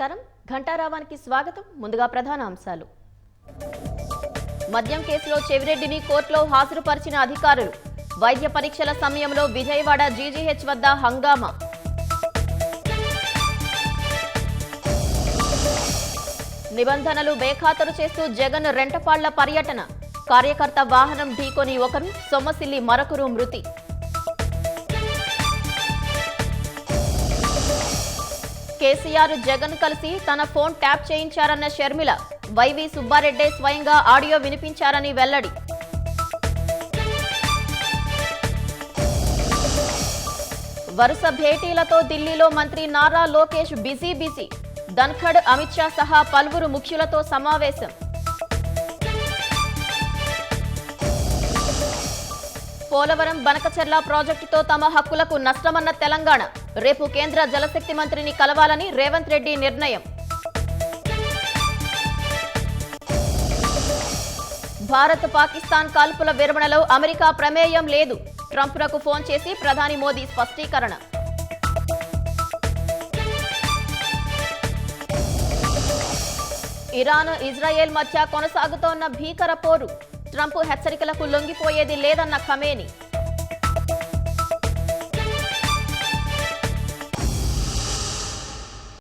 నమస్కారం ఘంటారావానికి స్వాగతం ముందుగా ప్రధాన అంశాలు మద్యం కేసులో చెవిరెడ్డిని కోర్టులో హాజరుపరిచిన అధికారులు వైద్య పరీక్షల సమయంలో విజయవాడ జీజీహెచ్ వద్ద హంగామా నిబంధనలు బేఖాతరు చేస్తూ జగన్ రెంటపాళ్ల పర్యటన కార్యకర్త వాహనం ఢీకొని ఒకరు సొమ్మసిల్లి మరొకరు మృతి కేసీఆర్ జగన్ కలిసి తన ఫోన్ ట్యాప్ చేయించారన్న షర్మిల వైవి సుబ్బారెడ్డే స్వయంగా ఆడియో వినిపించారని వెల్లడి వరుస భేటీలతో ఢిల్లీలో మంత్రి నారా లోకేష్ బిజీ ధన్ఖడ్ అమిత్ షా సహా పలువురు ముఖ్యులతో సమావేశం పోలవరం బనకచెర్ల ప్రాజెక్టుతో తమ హక్కులకు నష్టమన్న తెలంగాణ రేపు కేంద్ర జలశక్తి మంత్రిని కలవాలని రేవంత్ రెడ్డి నిర్ణయం భారత్ పాకిస్తాన్ కాల్పుల విరమణలో అమెరికా ప్రమేయం లేదు ట్రంప్కు ఫోన్ చేసి ప్రధాని మోదీ స్పష్టీకరణ ఇరాన్ ఇజ్రాయెల్ మధ్య కొనసాగుతోన్న భీకర పోరు ట్రంప్ హెచ్చరికలకు లొంగిపోయేది లేదన్న ఖమేని